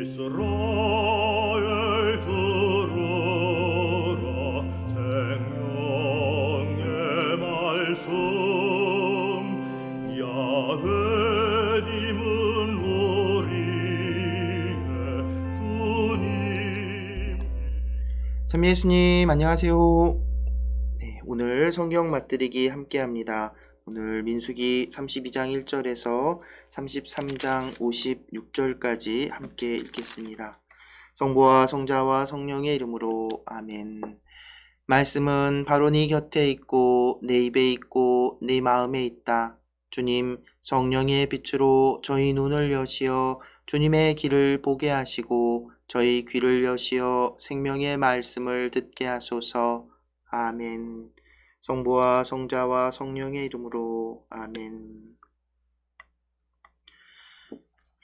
이스라엘 들으라 생명의 말씀 야훼님은 우리의 주님. 참 예수님 안녕하세요. 네, 오늘 성경 맛들이기 함께합니다. 오늘 민수기 32장 1절에서 33장 56절까지 함께 읽겠습니다. 성부와 성자와 성령의 이름으로 아멘. 말씀은 바로 네 곁에 있고 내 입에 있고 네 마음에 있다. 주님, 성령의 빛으로 저희 눈을 여시어 주님의 길을 보게 하시고 저희 귀를 여시어 생명의 말씀을 듣게 하소서. 아멘. 성부와 성자와 성령의 이름으로 아멘.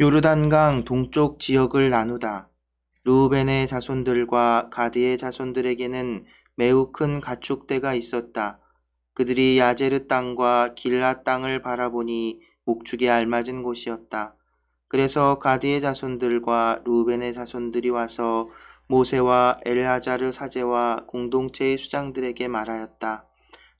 요르단강 동쪽 지역을 나누다. 르우벤의 자손들과 가드의 자손들에게는 매우 큰 가축대가 있었다. 그들이 야제르 땅과 길라 땅을 바라보니 목축에 알맞은 곳이었다. 그래서 가드의 자손들과 르우벤의 자손들이 와서 모세와 엘하자르 사제와 공동체의 수장들에게 말하였다.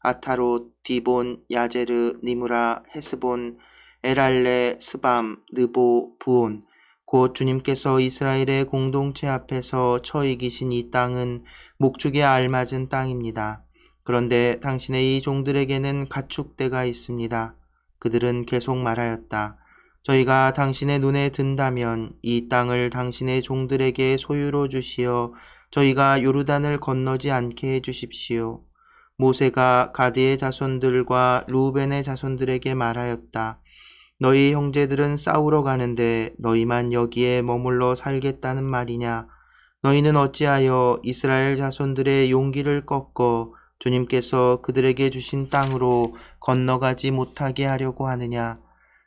아타롯, 디본, 야제르, 니무라, 헤스본, 엘알레, 스밤, 느보, 부온, 곧 주님께서 이스라엘의 공동체 앞에서 처이기신 이 땅은 목축에 알맞은 땅입니다. 그런데 당신의 이 종들에게는 가축대가 있습니다. 그들은 계속 말하였다. 저희가 당신의 눈에 든다면 이 땅을 당신의 종들에게 소유로 주시어 저희가 요르단을 건너지 않게 해주십시오. 모세가 가드의 자손들과 루벤의 자손들에게 말하였다. 너희 형제들은 싸우러 가는데 너희만 여기에 머물러 살겠다는 말이냐? 너희는 어찌하여 이스라엘 자손들의 용기를 꺾어 주님께서 그들에게 주신 땅으로 건너가지 못하게 하려고 하느냐?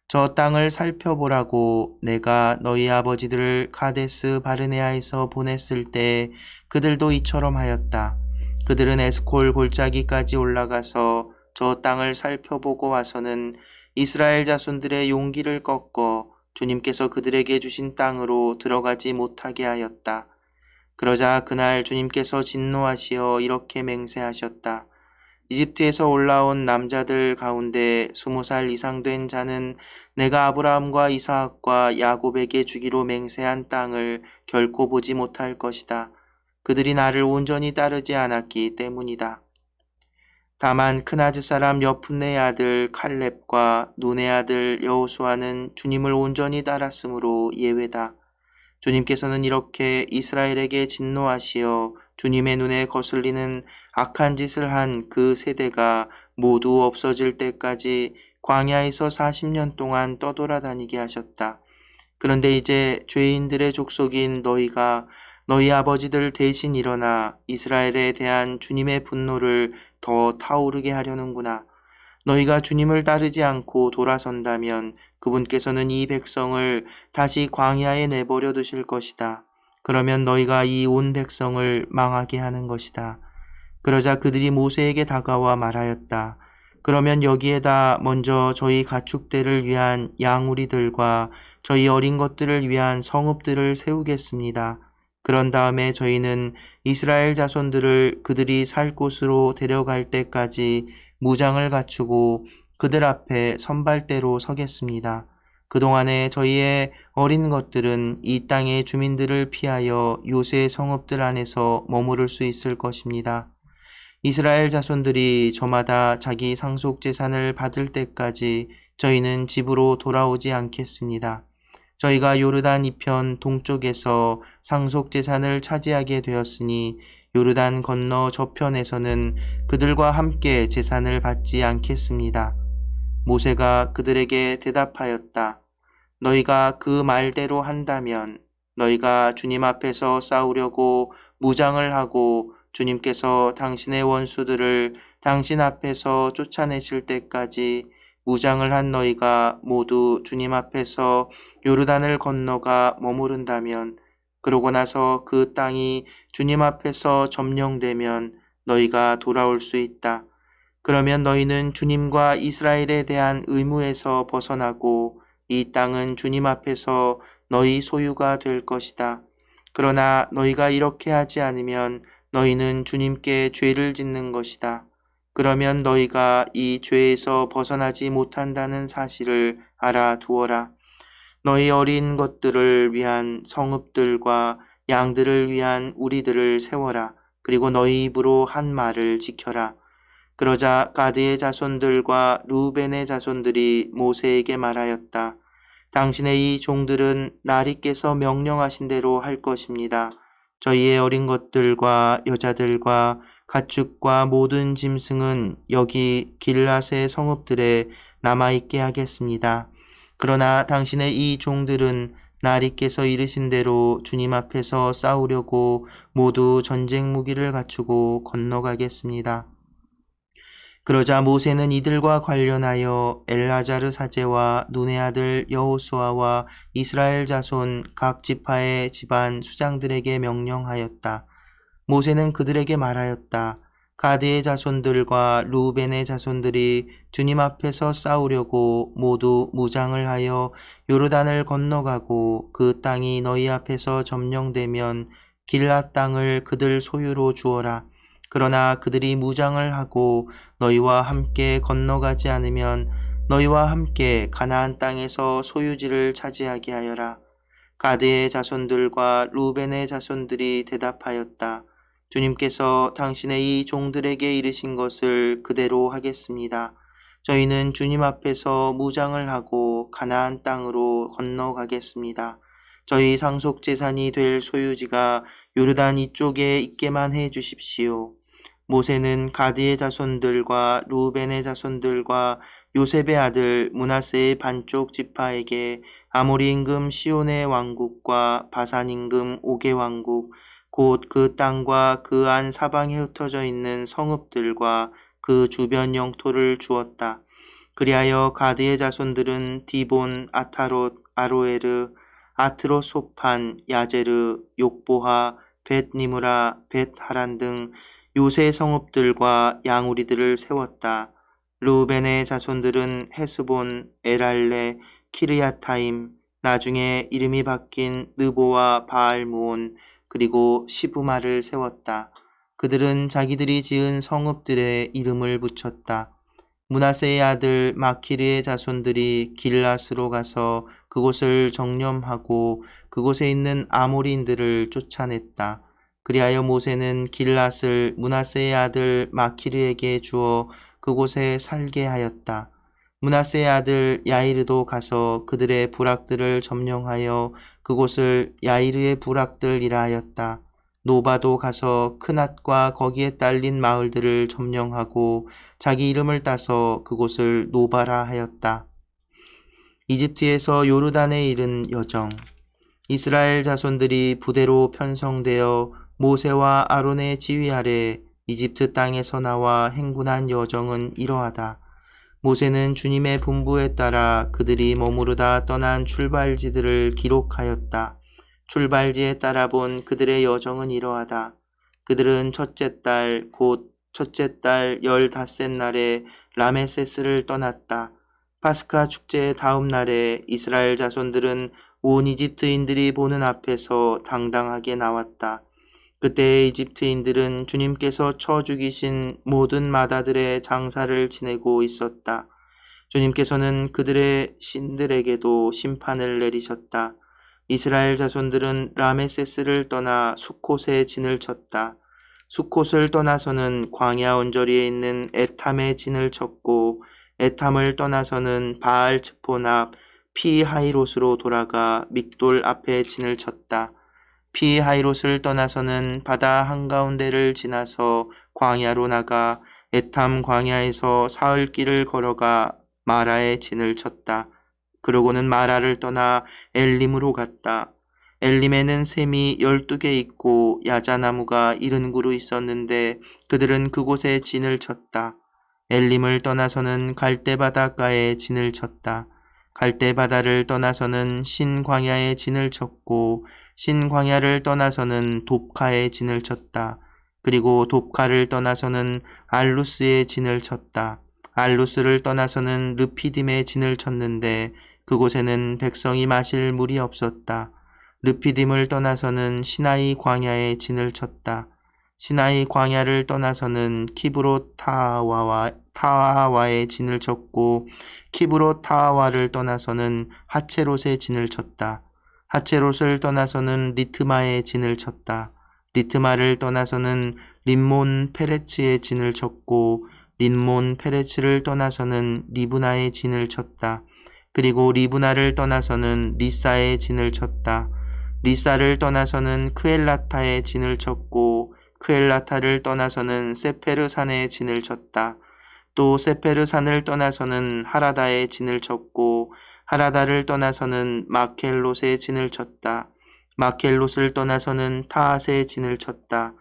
저 땅을 살펴보라고 내가 너희 아버지들을 카데스 바르네아에서 보냈을 때 그들도 이처럼 하였다. 그들은 에스콜 골짜기까지 올라가서 저 땅을 살펴보고 와서는 이스라엘 자손들의 용기를 꺾어 주님께서 그들에게 주신 땅으로 들어가지 못하게 하였다. 그러자 그날 주님께서 진노하시어 이렇게 맹세하셨다. 이집트에서 올라온 남자들 가운데 20살 이상 된 자는 내가 아브라함과 이삭과 야곱에게 주기로 맹세한 땅을 결코 보지 못할 것이다. 그들이 나를 온전히 따르지 않았기 때문이다. 다만 크나즈 사람 여푼네의 아들 칼렙과 눈의 아들 여호수아는 주님을 온전히 따랐으므로 예외다. 주님께서는 이렇게 이스라엘에게 진노하시어 주님의 눈에 거슬리는 악한 짓을 한 그 세대가 모두 없어질 때까지 광야에서 40년 동안 떠돌아다니게 하셨다. 그런데 이제 죄인들의 족속인 너희가 너희 아버지들 대신 일어나 이스라엘에 대한 주님의 분노를 더 타오르게 하려는구나. 너희가 주님을 따르지 않고 돌아선다면 그분께서는 이 백성을 다시 광야에 내버려 두실 것이다. 그러면 너희가 이 온 백성을 망하게 하는 것이다. 그러자 그들이 모세에게 다가와 말하였다. 그러면 여기에다 먼저 저희 가축대를 위한 양우리들과 저희 어린 것들을 위한 성읍들을 세우겠습니다. 그런 다음에 저희는 이스라엘 자손들을 그들이 살 곳으로 데려갈 때까지 무장을 갖추고 그들 앞에 선발대로 서겠습니다. 그동안에 저희의 어린 것들은 이 땅의 주민들을 피하여 요새 성읍들 안에서 머무를 수 있을 것입니다. 이스라엘 자손들이 저마다 자기 상속재산을 받을 때까지 저희는 집으로 돌아오지 않겠습니다. 저희가 요르단 이편 동쪽에서 상속재산을 차지하게 되었으니 요르단 건너 저편에서는 그들과 함께 재산을 받지 않겠습니다. 모세가 그들에게 대답하였다. 너희가 그 말대로 한다면 너희가 주님 앞에서 싸우려고 무장을 하고 주님께서 당신의 원수들을 당신 앞에서 쫓아내실 때까지 무장을 한 너희가 모두 주님 앞에서 요르단을 건너가 머무른다면 그러고 나서 그 땅이 주님 앞에서 점령되면 너희가 돌아올 수 있다. 그러면 너희는 주님과 이스라엘에 대한 의무에서 벗어나고 이 땅은 주님 앞에서 너희 소유가 될 것이다. 그러나 너희가 이렇게 하지 않으면 너희는 주님께 죄를 짓는 것이다. 그러면 너희가 이 죄에서 벗어나지 못한다는 사실을 알아두어라. 너희 어린 것들을 위한 성읍들과 양들을 위한 우리들을 세워라. 그리고 너희 입으로 한 말을 지켜라. 그러자 가드의 자손들과 루벤의 자손들이 모세에게 말하였다. 당신의 이 종들은 나리께서 명령하신 대로 할 것입니다. 저희의 어린 것들과 여자들과 가축과 모든 짐승은 여기 길앗의 성읍들에 남아있게 하겠습니다. 그러나 당신의 이 종들은 나리께서 이르신 대로 주님 앞에서 싸우려고 모두 전쟁 무기를 갖추고 건너가겠습니다. 그러자 모세는 이들과 관련하여 엘라자르 사제와 눈의 아들 여호수아와 이스라엘 자손 각 지파의 집안 수장들에게 명령하였다. 모세는 그들에게 말하였다. 가드의 자손들과 루벤의 자손들이 주님 앞에서 싸우려고 모두 무장을 하여 요르단을 건너가고 그 땅이 너희 앞에서 점령되면 길앗 땅을 그들 소유로 주어라. 그러나 그들이 무장을 하고 너희와 함께 건너가지 않으면 너희와 함께 가나안 땅에서 소유지를 차지하게 하여라. 가드의 자손들과 루벤의 자손들이 대답하였다. 주님께서 당신의 이 종들에게 이르신 것을 그대로 하겠습니다. 저희는 주님 앞에서 무장을 하고 가나안 땅으로 건너가겠습니다. 저희 상속 재산이 될 소유지가 요르단 이쪽에 있게만 해 주십시오. 모세는 가드의 자손들과 루벤의 자손들과 요셉의 아들 므낫세의 반쪽 지파에게 아모리 임금 시온의 왕국과 바산 임금 옥의 왕국 곧 그 땅과 그 안 사방에 흩어져 있는 성읍들과 그 주변 영토를 주었다. 그리하여 가드의 자손들은 디본, 아타롯, 아로에르, 아트로소판, 야제르, 욕보하, 벳니무라, 벳하란 등 요새 성읍들과 양우리들을 세웠다. 루벤의 자손들은 헤스본, 에랄레, 키르야타임, 나중에 이름이 바뀐 느보와 바알무온, 그리고 시브마를 세웠다. 그들은 자기들이 지은 성읍들의 이름을 붙였다. 므낫세의 아들 마키르의 자손들이 길앗으로 가서 그곳을 정념하고 그곳에 있는 아모리인들을 쫓아냈다. 그리하여 모세는 길앗을 므낫세의 아들 마키르에게 주어 그곳에 살게 하였다. 므낫세의 아들 야이르도 가서 그들의 부락들을 점령하여 그곳을 야이르의 부락들이라 하였다. 노바도 가서 크낫과 거기에 딸린 마을들을 점령하고 자기 이름을 따서 그곳을 노바라 하였다. 이집트에서 요르단에 이른 여정. 이스라엘 자손들이 부대로 편성되어 모세와 아론의 지휘 아래 이집트 땅에서 나와 행군한 여정은 이러하다. 모세는 주님의 분부에 따라 그들이 머무르다 떠난 출발지들을 기록하였다. 출발지에 따라 본 그들의 여정은 이러하다. 그들은 첫째 달 곧 첫째 달 15날에 라메세스를 떠났다. 파스카 축제의 다음 날에 이스라엘 자손들은 온 이집트인들이 보는 앞에서 당당하게 나왔다. 그때 이집트인들은 주님께서 쳐 죽이신 모든 마다들의 장사를 지내고 있었다. 주님께서는 그들의 신들에게도 심판을 내리셨다. 이스라엘 자손들은 라메세스를 떠나 수콧에 진을 쳤다. 수콧을 떠나서는 광야 언저리에 있는 에탐에 진을 쳤고 에탐을 떠나서는 바알 츠폰 앞 피하이롯으로 돌아가 믹돌 앞에 진을 쳤다. 피하이롯을 떠나서는 바다 한가운데를 지나서 광야로 나가 에탐 광야에서 사흘길을 걸어가 마라에 진을 쳤다. 그러고는 마라를 떠나 엘림으로 갔다. 엘림에는 샘이 12개 있고 야자나무가 70그루 있었는데 그들은 그곳에 진을 쳤다. 엘림을 떠나서는 갈대바닷가에 진을 쳤다. 갈대바다를 떠나서는 신광야에 진을 쳤고 신광야를 떠나서는 돕카에 진을 쳤다. 그리고 돕카를 떠나서는 알루스에 진을 쳤다. 알루스를 떠나서는 르피딤에 진을 쳤는데 그곳에는 백성이 마실 물이 없었다. 르피딤을 떠나서는 시나이 광야에 진을 쳤다. 시나이 광야를 떠나서는 키브롯 타아와에 진을 쳤고 키브롯 타아와를 떠나서는 하체롯에 진을 쳤다. 하체롯을 떠나서는 리트마에 진을 쳤다. 리트마를 떠나서는 림몬 페레츠에 진을 쳤고 림몬 페레츠를 떠나서는 리브나에 진을 쳤다. 그리고 리브나를 떠나서는 리사에 진을 쳤다. 리사를 떠나서는 크엘라타에 진을 쳤고 크엘라타를 떠나서는 세페르산에 진을 쳤다. 또 세페르산을 떠나서는 하라다에 진을 쳤고 하라다를 떠나서는 마켈롯에 진을 쳤다. 마켈롯을 떠나서는 타앗에 진을 쳤다.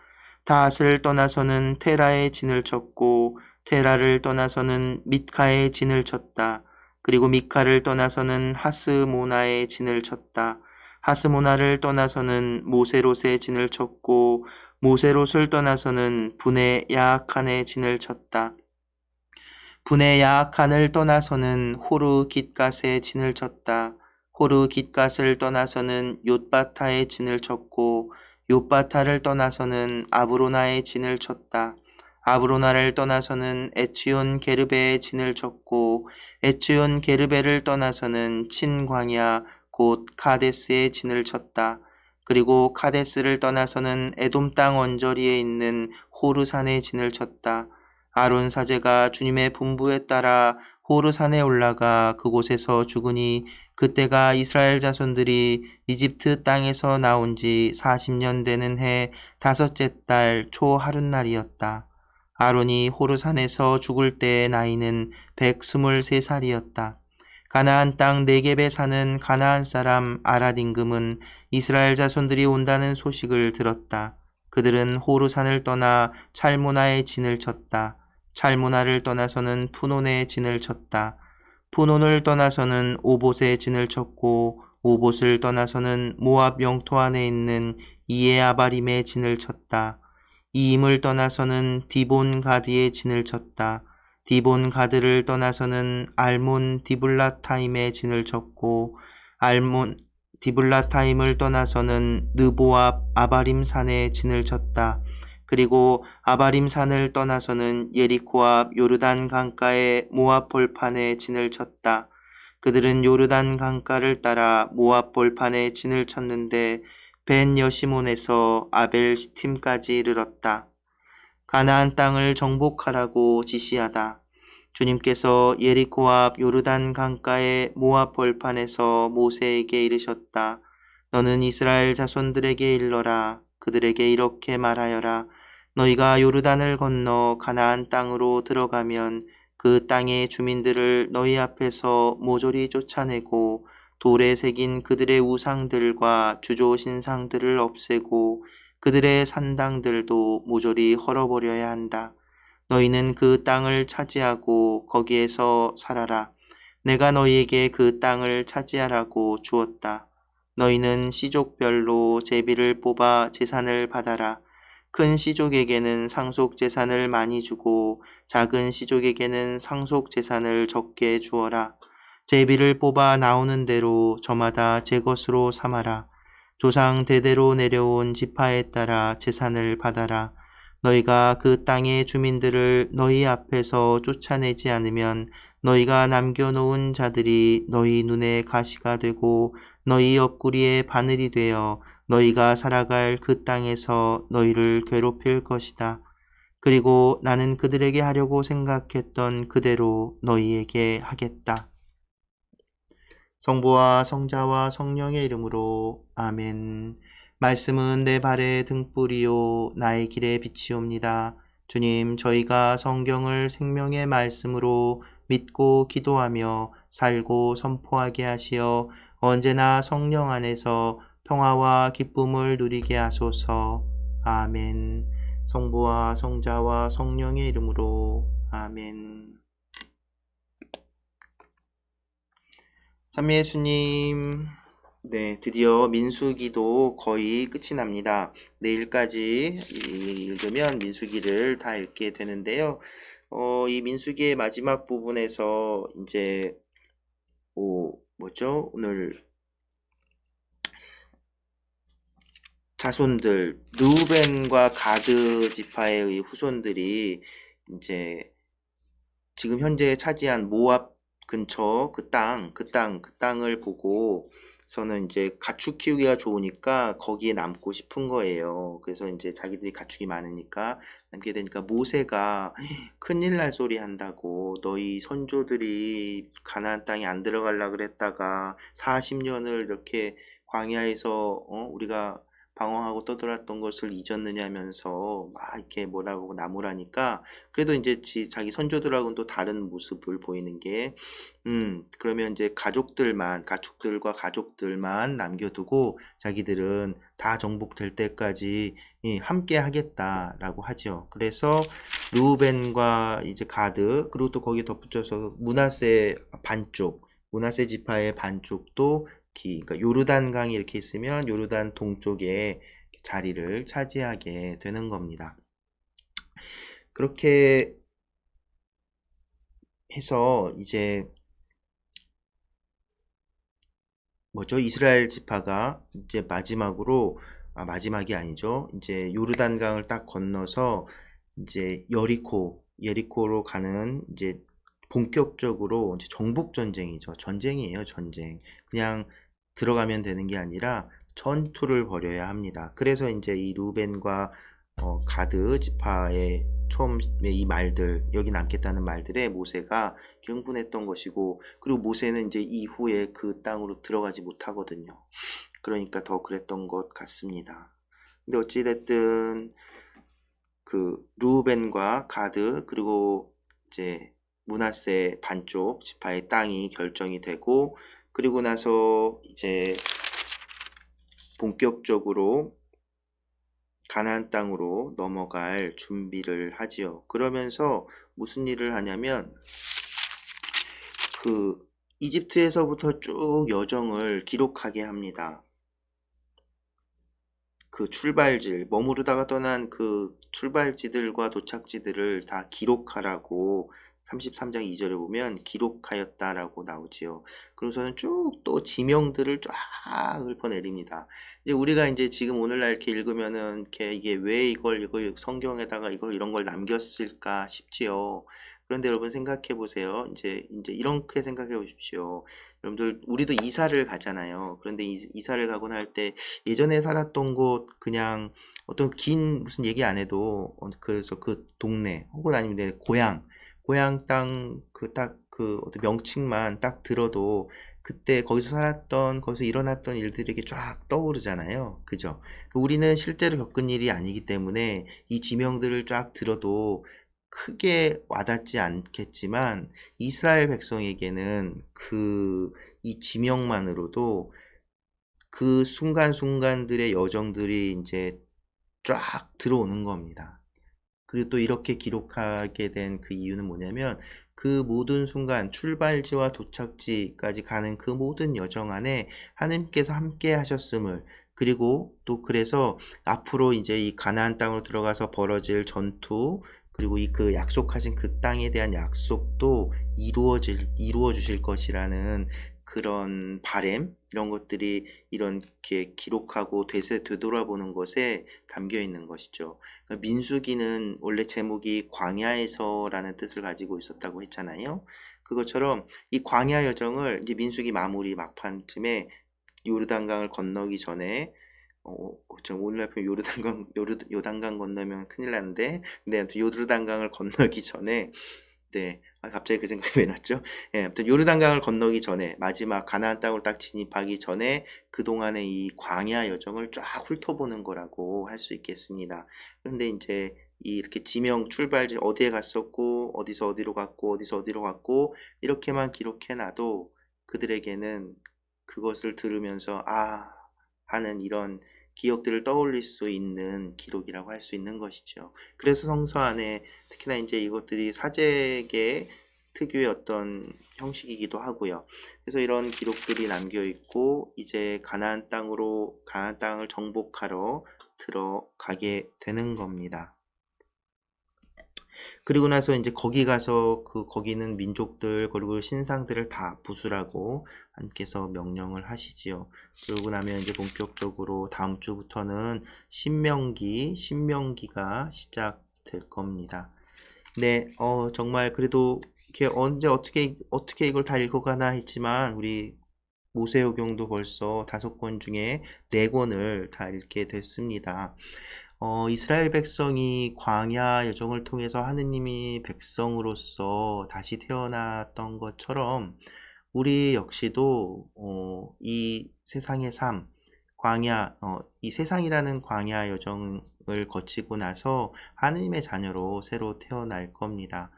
타앗을 떠나서는 테라에 진을 쳤고 테라를 떠나서는 미카에 진을 쳤다. 그리고 미카를 떠나서는 하스모나에 진을 쳤다. 하스모나를 떠나서는 모세롯에 진을 쳤고 모세롯을 떠나서는 분에 야악한에 진을 쳤다. 분에 야악한을 떠나서는 호르 깃갓에 진을 쳤다. 호르 깃갓을 떠나서는 욤바타에 진을 쳤고 욤바타를 떠나서는 아브로나에 진을 쳤다. 아브로나를 떠나서는 에츠온 게르베에 진을 쳤고 에츠온 게르베를 떠나서는 친광야 곧 카데스에 진을 쳤다. 그리고 카데스를 떠나서는 에돔 땅 언저리에 있는 호르산에 진을 쳤다. 아론 사제가 주님의 분부에 따라 호르산에 올라가 그곳에서 죽으니 그때가 이스라엘 자손들이 이집트 땅에서 나온 지 40년 되는 해 5째 달 초 하룻날이었다. 아론이 호르산에서 죽을 때의 나이는 123살이었다. 가나안 땅 네겝에 사는 가나안 사람 아랏임금은 이스라엘 자손들이 온다는 소식을 들었다. 그들은 호르산을 떠나 찰모나에 진을 쳤다. 찰모나를 떠나서는 푸논에 진을 쳤다. 푸논을 떠나서는 오봇에 진을 쳤고 오봇을 떠나서는 모압 영토 안에 있는 이에아바림에 진을 쳤다. 이임을 떠나서는 디본 가드에 진을 쳤다. 디본 가드를 떠나서는 알몬 디블라타임에 진을 쳤고 알몬 디블라타임을 떠나서는 느보압 아바림 산에 진을 쳤다. 그리고 아바림 산을 떠나서는 예리코 앞 요르단 강가의 모압 벌판에 진을 쳤다. 그들은 요르단 강가를 따라 모압 벌판에 진을 쳤는데 벤 여시몬에서 아벨 시팀까지 이르렀다. 가나안 땅을 정복하라고 지시하다. 주님께서 예리코 앞 요르단 강가의 모압 벌판에서 모세에게 이르셨다. 너는 이스라엘 자손들에게 일러라. 그들에게 이렇게 말하여라. 너희가 요르단을 건너 가나안 땅으로 들어가면 그 땅의 주민들을 너희 앞에서 모조리 쫓아내고 돌에 새긴 그들의 우상들과 주조 신상들을 없애고 그들의 산당들도 모조리 헐어버려야 한다. 너희는 그 땅을 차지하고 거기에서 살아라. 내가 너희에게 그 땅을 차지하라고 주었다. 너희는 씨족별로 제비를 뽑아 제산을 받아라. 큰 씨족에게는 상속 제산을 많이 주고 작은 씨족에게는 상속 제산을 적게 주어라. 제비를 뽑아 나오는 대로 저마다 제 것으로 삼아라. 조상 대대로 내려온 지파에 따라 제산을 받아라. 너희가 그 땅의 주민들을 너희 앞에서 쫓아내지 않으면 너희가 남겨놓은 자들이 너희 눈에 가시가 되고 너희 옆구리에 바늘이 되어 너희가 살아갈 그 땅에서 너희를 괴롭힐 것이다. 그리고 나는 그들에게 하려고 생각했던 그대로 너희에게 하겠다. 성부와 성자와 성령의 이름으로 아멘. 말씀은 내 발의 등불이요 나의 길의 빛이옵니다. 주님, 저희가 성경을 생명의 말씀으로 믿고 기도하며 살고 선포하게 하시어 언제나 성령 안에서 평화와 기쁨을 누리게 하소서. 아멘. 성부와 성자와 성령의 이름으로 아멘. 참 예수님, 네, 드디어 민수기도 거의 끝이 납니다. 내일까지 읽으면 민수기를 다 읽게 되는데요. 이 민수기의 마지막 부분에서 이제 뭐죠? 오늘 자손들 르우벤과 가드 지파의 후손들이 이제 지금 현재 차지한 모압 근처 그 땅을 보고서는 이제 가축 키우기가 좋으니까 거기에 남고 싶은 거예요. 그래서 이제 자기들이 가축이 많으니까 남게 되니까 모세가 큰일 날 소리 한다고, 너희 선조들이 가나안 땅에 안 들어가려 그랬다가 40년을 이렇게 광야에서 우리가 방황하고 떠돌았던 것을 잊었느냐면서 막 이렇게 뭐라고 나무라니까, 그래도 이제 자기 선조들하고는 또 다른 모습을 보이는 게, 그러면 이제 가축들과 가족들만 남겨두고 자기들은 다 정복될 때까지 함께 하겠다라고 하죠. 그래서 르우벤과 이제 가드, 그리고 또 거기에 덧붙여서 문하세 지파의 반쪽도 그러니까 요르단강이 이렇게 있으면 요르단 동쪽에 자리를 차지하게 되는 겁니다. 그렇게 해서 이제 뭐죠? 이스라엘 지파가 이제 마지막이 아니죠. 이제 요르단강을 딱 건너서 이제 예리코로 가는, 이제 본격적으로 이제 정복 전쟁이죠. 전쟁이에요, 전쟁. 그냥 들어가면 되는 게 아니라 전투를 벌여야 합니다. 그래서 이제 이 루벤과 가드 지파의 처음에 이 말들, 여기 남겠다는 말들에 모세가 흥분했던 것이고, 그리고 모세는 이제 이후에 그 땅으로 들어가지 못하거든요. 그러니까 더 그랬던 것 같습니다. 근데 어찌됐든 그 루벤과 가드, 그리고 이제 므낫세 반쪽 지파의 땅이 결정이 되고, 그리고 나서 이제 본격적으로 가나안 땅으로 넘어갈 준비를 하지요. 그러면서 무슨 일을 하냐면 그 이집트에서부터 쭉 여정을 기록하게 합니다. 그 머무르다가 떠난 그 출발지들과 도착지들을 다 기록하라고 33장 2절에 보면 기록하였다라고 나오지요. 그러고서는 쭉 또 지명들을 쫙 읊어내립니다. 이제 우리가 이제 지금 오늘날 이렇게 읽으면은 이게 왜 이걸 성경에다가 이런 걸 남겼을까 싶지요. 그런데 여러분 생각해 보세요. 이제 이렇게 생각해 보십시오. 여러분들, 우리도 이사를 가잖아요. 그런데 이사를 가거나 할 때 예전에 살았던 곳, 그냥 어떤 긴 무슨 얘기 안 해도 그래서 그 동네 혹은 아니면 내 고향 땅 그 어떤 명칭만 딱 들어도 그때 거기서 일어났던 일들이 이렇게 쫙 떠오르잖아요. 그죠? 우리는 실제로 겪은 일이 아니기 때문에 이 지명들을 쫙 들어도 크게 와닿지 않겠지만, 이스라엘 백성에게는 이 지명만으로도 그 순간순간들의 여정들이 이제 쫙 들어오는 겁니다. 그리고 또 이렇게 기록하게 된 그 이유는 뭐냐면, 그 모든 순간, 출발지와 도착지까지 가는 그 모든 여정 안에 하나님께서 함께 하셨음을, 그리고 또 그래서 앞으로 이제 이 가나안 땅으로 들어가서 벌어질 전투, 그리고 그 약속하신 그 땅에 대한 약속도 이루어 주실 것이라는 그런 바램, 이런 것들이 이렇게 기록하고 되돌아보는 것에 담겨 있는 것이죠. 민수기는 원래 제목이 광야에서라는 뜻을 가지고 있었다고 했잖아요. 그것처럼 이 광야 여정을 이제 민수기 마무리 막판쯤에 요르단강을 건너기 전에, 오늘날 표현 요단강 건너면 큰일 나는데, 근데 아무튼 요르단강을 건너기 전에, 네, 갑자기 그 생각이 왜 났죠? 예, 아무튼 요르단강을 건너기 전에, 마지막 가나안 땅으로 딱 진입하기 전에 그동안의 이 광야 여정을 쫙 훑어보는 거라고 할 수 있겠습니다. 근데 이제 이렇게 지명 출발지, 어디에 갔었고 어디서 어디로 갔고 어디서 어디로 갔고 이렇게만 기록해놔도 그들에게는 그것을 들으면서 하는 이런 기억들을 떠올릴 수 있는 기록이라고 할 수 있는 것이죠. 그래서 성서 안에 특히나 이제 이것들이 사제계 특유의 어떤 형식이기도 하고요. 그래서 이런 기록들이 남겨 있고, 이제 가나안 땅을 정복하러 들어가게 되는 겁니다. 그리고 나서 이제 거기 가서 거기는 민족들 그리고 신상들을 다 부수라고 하나님께서 명령을 하시지요. 그러고 나면 이제 본격적으로 다음 주부터는 신명기가 시작될 겁니다. 네, 정말 그래도 이렇게 언제 어떻게 이걸 다 읽어가나 했지만 우리 모세오경도 벌써 5권 중에 4권을 다 읽게 됐습니다. 이스라엘 백성이 광야 여정을 통해서 하느님이 백성으로서 다시 태어났던 것처럼 우리 역시도 이 세상의 삶, 이 세상이라는 광야 여정을 거치고 나서 하느님의 자녀로 새로 태어날 겁니다.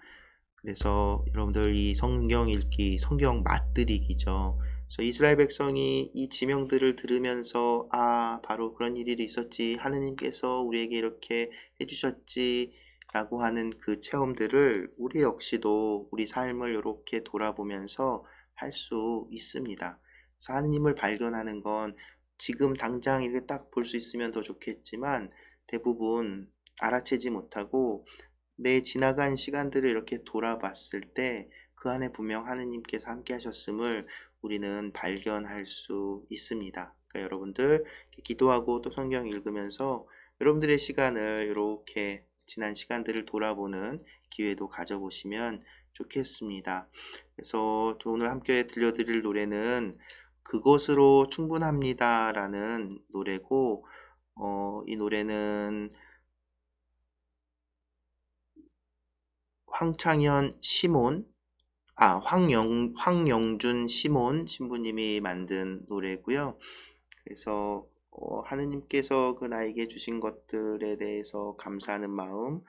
그래서 여러분들 이 성경 읽기, 성경 맛들이기죠. 그래서 이스라엘 백성이 이 지명들을 들으면서 바로 그런 일이 있었지. 하느님께서 우리에게 이렇게 해주셨지. 라고 하는 그 체험들을 우리 역시도 우리 삶을 이렇게 돌아보면서 할 수 있습니다. 그래서 하느님을 발견하는 건 지금 당장 이렇게 딱 볼 수 있으면 더 좋겠지만 대부분 알아채지 못하고 내 지나간 시간들을 이렇게 돌아봤을 때 그 안에 분명 하느님께서 함께 하셨음을 우리는 발견할 수 있습니다. 그러니까 여러분들 기도하고 또 성경 읽으면서 여러분들의 시간을 이렇게 지난 시간들을 돌아보는 기회도 가져보시면 좋겠습니다. 그래서 오늘 함께 들려드릴 노래는 그것으로 충분합니다 라는 노래고 이 노래는 황영준 시몬 신부님이 만든 노래고요. 그래서 하느님께서 나에게 주신 것들에 대해서 감사하는 마음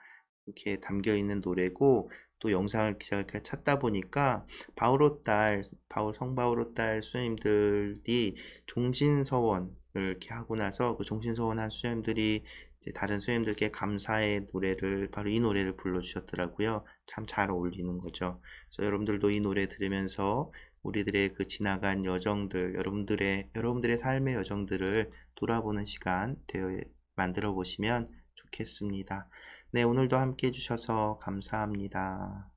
이렇게 담겨 있는 노래고 또 영상을 제가 찾다 보니까 성바오로 딸 수녀님들이 종신서원을 이렇게 하고 나서 그 종신서원한 수녀님들이 이제 다른 수녀님들께 감사의 노래를 바로 이 노래를 불러주셨더라고요. 참 잘 어울리는 거죠. 그래서 여러분들도 이 노래 들으면서 우리들의 그 지나간 여정들, 여러분들의 삶의 여정들을 돌아보는 시간 만들어 보시면 좋겠습니다. 네, 오늘도 함께 해주셔서 감사합니다.